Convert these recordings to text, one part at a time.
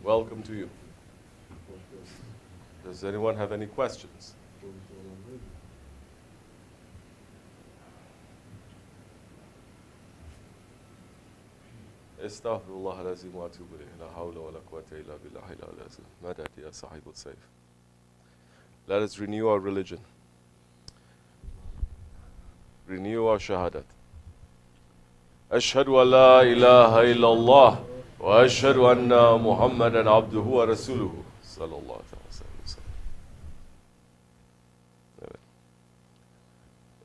welcome to you. Does anyone have any questions? استغفر الله العظيم واتوب اليه لا حول ولا قوة الا بالله العظيم مدد يا صاحب السيف. Let us renew our religion. Renew our shahadat. أشهد أن لا إله إلا الله وأشهد أن محمدا عبده ورسوله صلى الله عليه وسلم.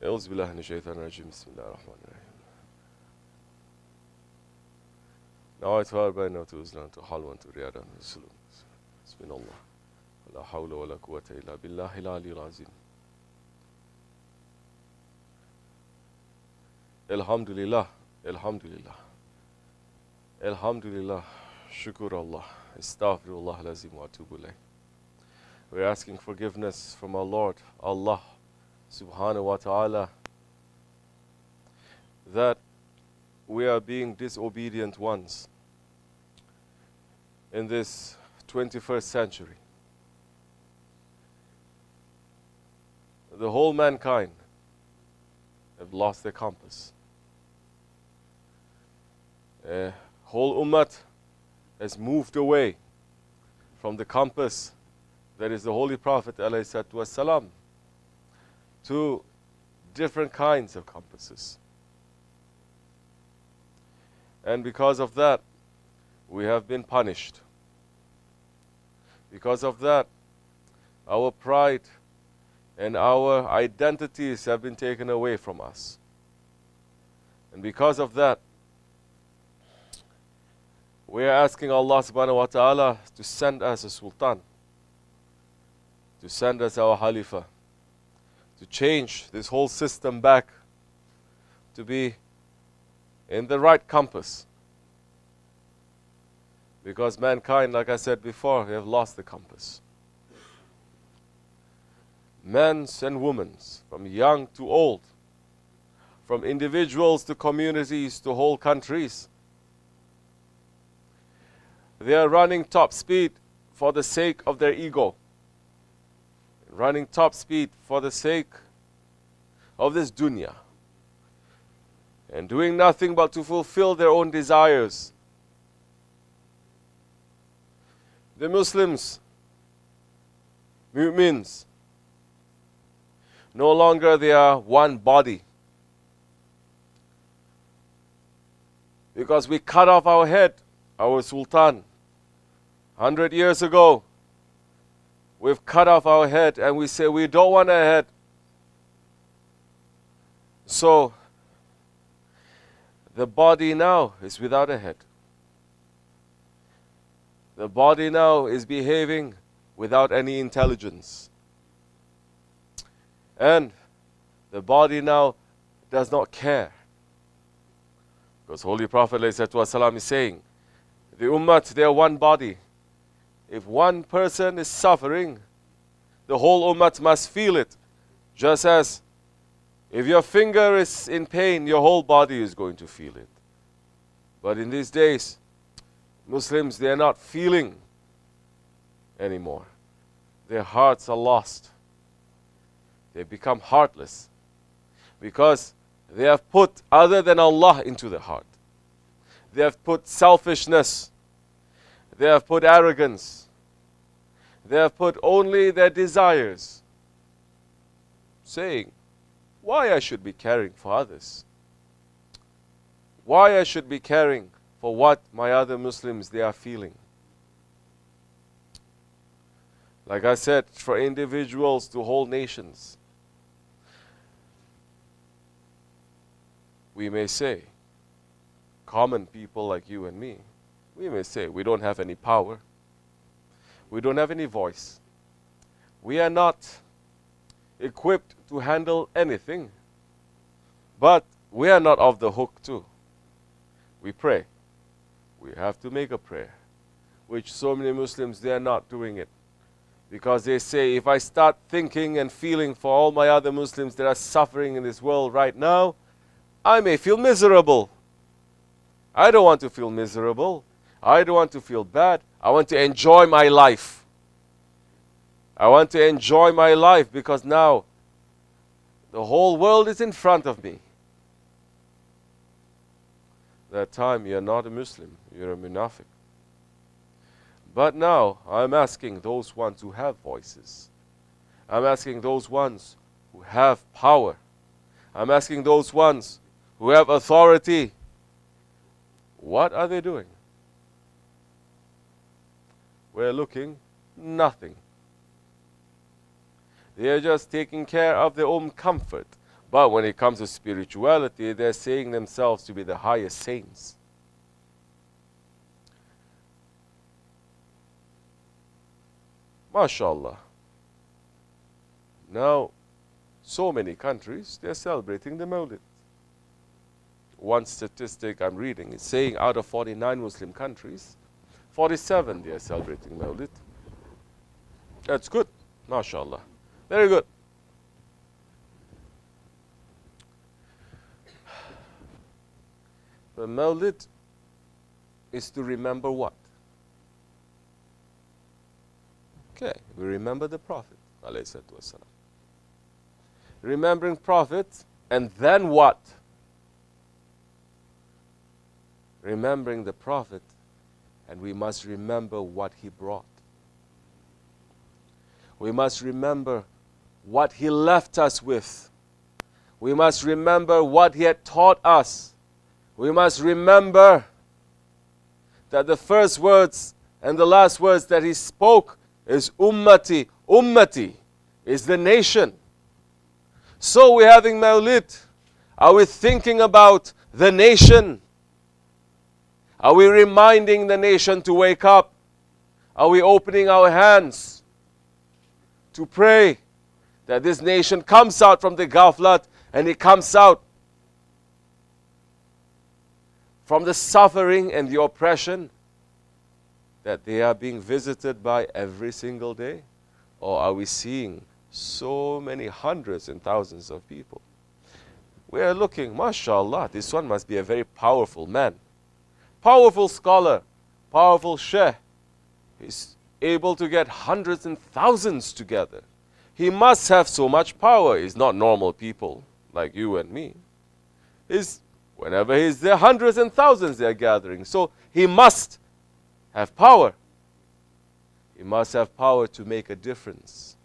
أعوذ بالله من الشيطان الرجيم بسم الله الرحمن الرحيم. نويت بين توزن حلوة رياضة السلوك. بسم الله لا حول ولا قوة إلا بالله العلي العظيم. الحمد لله الحمد لله الحمد لله شكر الله استغفر الله العظيم واتوب إليه. We're asking forgiveness from our Lord Allah subhanahu wa ta'ala that we are being disobedient ones in this 21st century. The whole mankind have lost their compass. Whole ummah has moved away from the compass that is the Holy Prophet ﷺ to different kinds of compasses. And because of that, we have been punished. Because of that, our pride and our identities have been taken away from us. And because of that, we are asking Allah subhanahu wa ta'ala to send us a sultan, to send us our Khalifa, to change this whole system back to be in the right compass. Because mankind, like I said before, we have lost the compass. Men and women, from young to old, from individuals to communities to whole countries, they are running top speed for the sake of their ego, running top speed for the sake of this dunya, and doing nothing but to fulfill their own desires. The Muslims, mu'mins, no longer they are one body. Because we cut off our head, our sultan. 100 years ago, we've cut off our head and we say we don't want a head. So, the body now is without a head. The body now is behaving without any intelligence. And the body now does not care. Because Holy Prophet ﷺ is saying, the ummah, they are one body. If one person is suffering, the whole ummah must feel it. Just as if your finger is in pain, your whole body is going to feel it. But in these days, Muslims, they are not feeling anymore. Their hearts are lost. They become heartless because they have put other than Allah into their heart. They have put selfishness. They have put arrogance. They have put only their desires, saying, why I should be caring for others? Why I should be caring for what my other Muslims they are feeling? Like I said, for individuals to whole nations, we may say, common people like you and me, we may say we don't have any power. We don't have any voice. We are not equipped to handle anything. But we are not off the hook too. We pray. We have to make a prayer, which so many Muslims, they are not doing it. Because they say, if I start thinking and feeling for all my other Muslims that are suffering in this world right now, I may feel miserable. I don't want to feel miserable. I don't want to feel bad. I want to enjoy my life. I want to enjoy my life because now the whole world is in front of me. That time you're not a Muslim, you're a munafiq. But now I'm asking those ones who have voices. I'm asking those ones who have power. I'm asking those ones who have authority. What are they doing? We're looking, nothing. They are just taking care of their own comfort. But when it comes to spirituality, they're saying themselves to be the highest saints. MashaAllah. Now, so many countries, they're celebrating the Mawlid. One statistic I'm reading is saying out of 49 Muslim countries, 47 they are celebrating Mawlid. That's good. MashaAllah. Very good. The Mawlid is to remember what? Okay, we remember the Prophet, alayhi salatu wasalam. Remembering Prophet, and then what? Remembering the Prophet, and we must remember what he brought. We must remember what he left us with. We must remember what he had taught us. We must remember that the first words and the last words that he spoke is ummati. Ummati is the nation. So we're having Mawlid. Are we thinking about the nation? Are we reminding the nation to wake up? Are we opening our hands to pray that this nation comes out from the ghaflat and it comes out from the suffering and the oppression that they are being visited by every single day? Or are we seeing so many hundreds and thousands of people? We are looking, mashallah, this one must be a very powerful man. Powerful scholar, powerful sheikh. He's able to get hundreds and thousands together. He must have so much power. He's not normal people like you and me. Whenever he's there, hundreds and thousands they are gathering. So he must have power. He must have power to make a difference.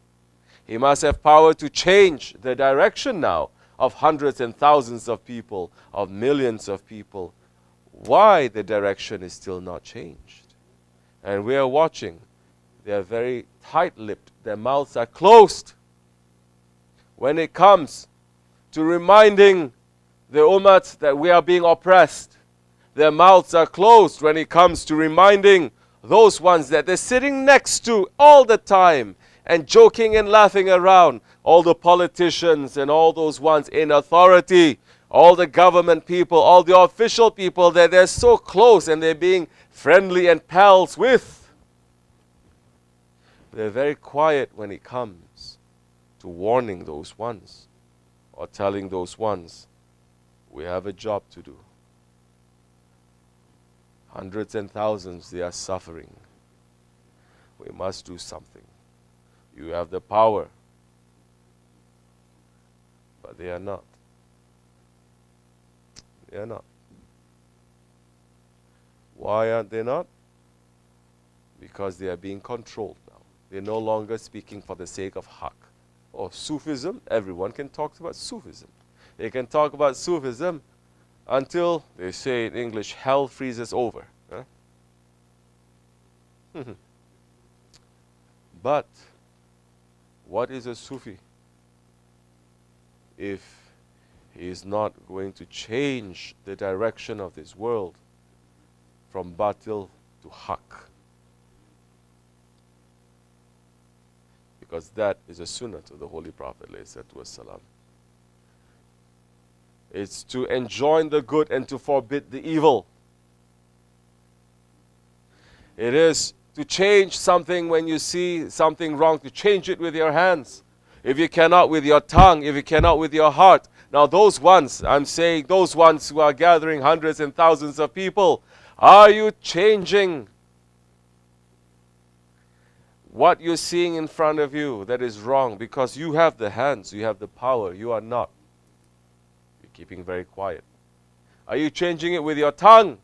He must have power to change the direction now of hundreds and thousands of people, of millions of people. Why the direction is still not changed? And we are watching. They are very tight-lipped. Their mouths are closed. When it comes to reminding the ummah that we are being oppressed, their mouths are closed when it comes to reminding those ones that they're sitting next to all the time and joking and laughing around, all the politicians and all those ones in authority, all the government people, all the official people that they're so close and they're being friendly and pals with. They're very quiet when it comes to warning those ones or telling those ones, we have a job to do. Hundreds and thousands, they are suffering. We must do something. You have the power. But they are not. They are not. Why aren't they not? Because they are being controlled now. They're no longer speaking for the sake of haqq. Or Sufism, everyone can talk about Sufism. They can talk about Sufism until, they say in English, hell freezes over. Huh? But what is a Sufi if he is not going to change the direction of this world from batil to haqq? Because that is a sunnah of the Holy Prophet ﷺ. It's to enjoin the good and to forbid the evil. It is to change something when you see something wrong, to change it with your hands. If you cannot with your tongue, if you cannot with your heart. Now those ones, I'm saying those ones who are gathering hundreds and thousands of people, Are you changing what you're seeing in front of you that is wrong? Because you have the hands, you have the power. You are not. You're keeping very quiet. Are you changing it with your tongue?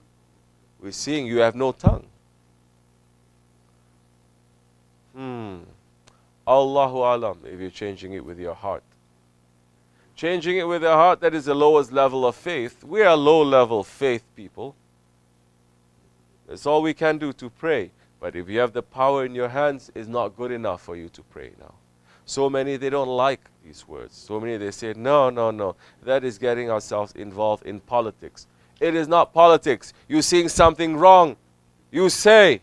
We're seeing you have no tongue. Allahu alam, if you're changing it with your heart. Changing it with your heart, that is the lowest level of faith. We are low-level faith people. That's all we can do, to pray. But if you have the power in your hands, it's not good enough for you to pray now. So many, they don't like these words. So many, they say, no, no, no. That is getting ourselves involved in politics. It is not politics. You're seeing something wrong. You say.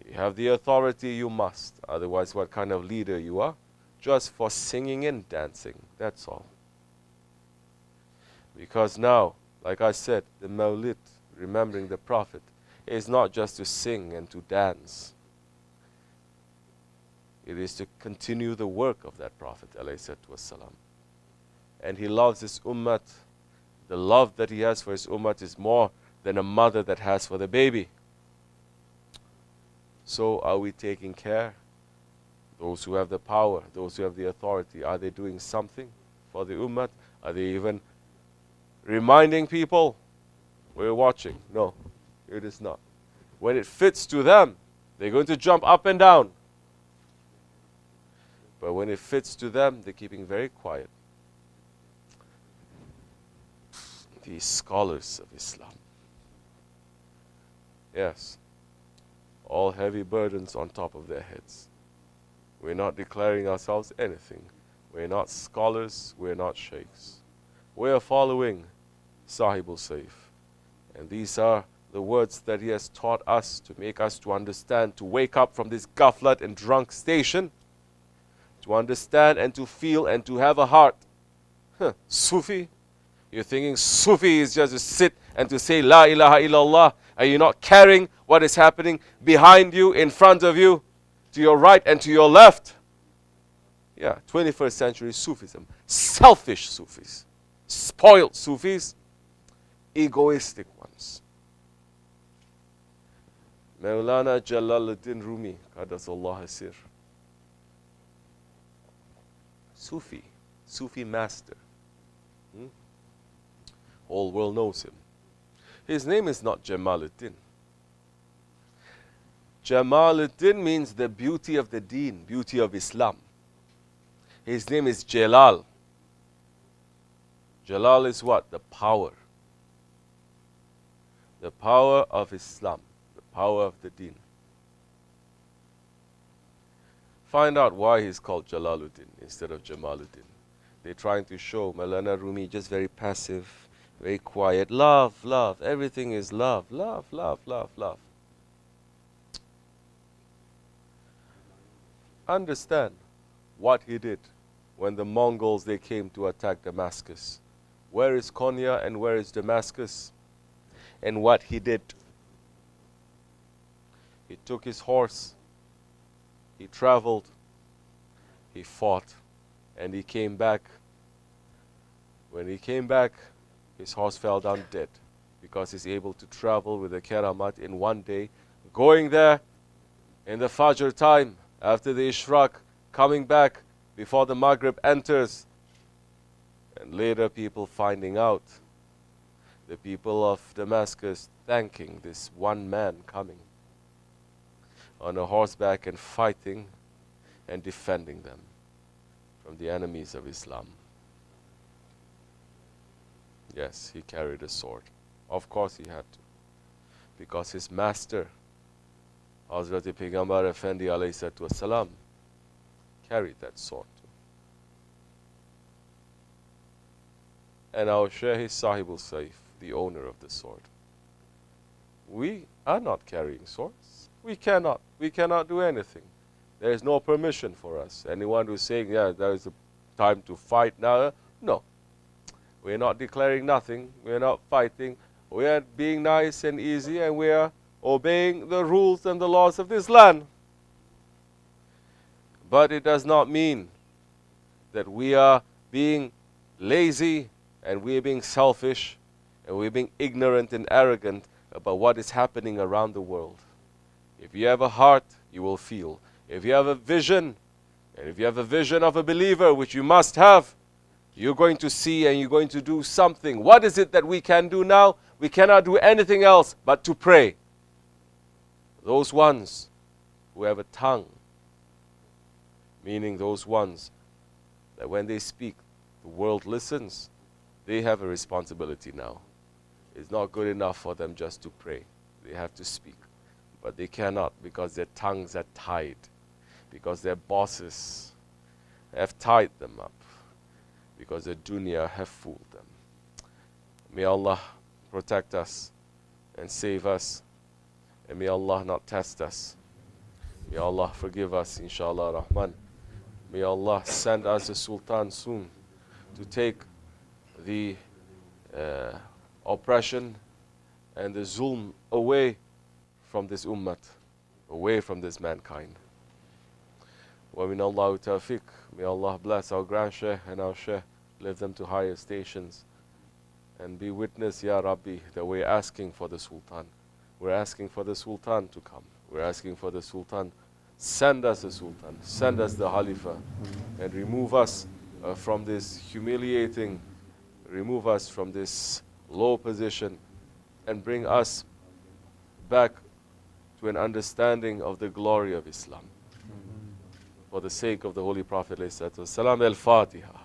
You have the authority, you must. Otherwise, what kind of leader you are? Just for singing and dancing. That's all. Because now, like I said, the Mawlid, remembering the Prophet, is not just to sing and to dance. It is to continue the work of that Prophet, ﷺ. And he loves his ummah. The love that he has for his ummah is more than a mother that has for the baby. So are we taking care? Those who have the power, those who have the authority, are they doing something for the ummah? Are they even reminding people? We're watching. No, it is not. When it fits to them, they're going to jump up and down. But when it fits to them, they're keeping very quiet. These scholars of Islam. Yes. All heavy burdens on top of their heads. We're not declaring ourselves anything. We're not scholars. We're not sheikhs. We're following Sahibul Saif. And these are the words that he has taught us to make us to understand, to wake up from this ghaflat and drunk station, to understand and to feel and to have a heart. Sufi? You're thinking Sufi is just to sit and to say La ilaha illallah. Are you not carrying what is happening behind you, in front of you, to your right and to your left? Yeah, 21st century Sufism. Selfish Sufis. Spoiled Sufis. Egoistic ones. Mawlana Jalaluddin Rumi, Qaddasallahu Sir. Sufi master. All world knows him. His name is not Jamaluddin. Jamaluddin means the beauty of the deen, beauty of Islam. His name is Jalal. Jalal is what? The power. The power of Islam. The power of the deen. Find out why he's called Jalaluddin instead of Jamaluddin. They're trying to show Maulana Rumi just very passive, very quiet. Love, love. Everything is love, love, love, love, love. Understand what he did when the Mongols, they came to attack Damascus. Where is Konya and where is Damascus? And what he did. He took his horse. He traveled. He fought. And he came back. When he came back, his horse fell down dead, because he's able to travel with the Karamat in one day, going there in the Fajr time, after the Ishraq, coming back before the Maghrib enters, and later people finding out, the people of Damascus thanking this one man coming on a horseback and fighting and defending them from the enemies of Islam. Yes, he carried a sword. Of course he had to. Because his master, Hazrat Peygamber Effendi alayhi wasalam, carried that sword. And our Shaykh Sahibul Saif, the owner of the sword. We are not carrying swords. We cannot do anything. There is no permission for us. Anyone who's saying, yeah, there is a time to fight now, no. We're not declaring nothing. We're not fighting. We are being nice and easy, and we are obeying the rules and the laws of this land. But it does not mean that we are being lazy and we are being selfish and we're being ignorant and arrogant about what is happening around the world. If you have a heart, you will feel. If you have a vision, and if you have a vision of a believer, which you must have, you're going to see and you're going to do something. What is it that we can do now? We cannot do anything else but to pray. Those ones who have a tongue, meaning those ones that when they speak, the world listens, they have a responsibility now. It's not good enough for them just to pray. They have to speak. But they cannot because their tongues are tied, because their bosses have tied them up, because the dunya have fooled them. May Allah protect us and save us, and may Allah not test us. May Allah forgive us, inshallah rahman. May Allah send us a sultan soon to take the oppression and the zulm away from this ummah, away from this mankind. Wa min Allahu tawfiq. May Allah bless our grand Shaykh and our Shaykh, lift them to higher stations, and be witness, Ya Rabbi, that we're asking for the Sultan. We're asking for the Sultan to come. We're asking for the Sultan. Send us the Sultan. Send us the Khalifa. And remove us from this humiliating, remove us from this low position, and bring us back to an understanding of the glory of Islam. For the sake of the Holy Prophet, al-Fatiha.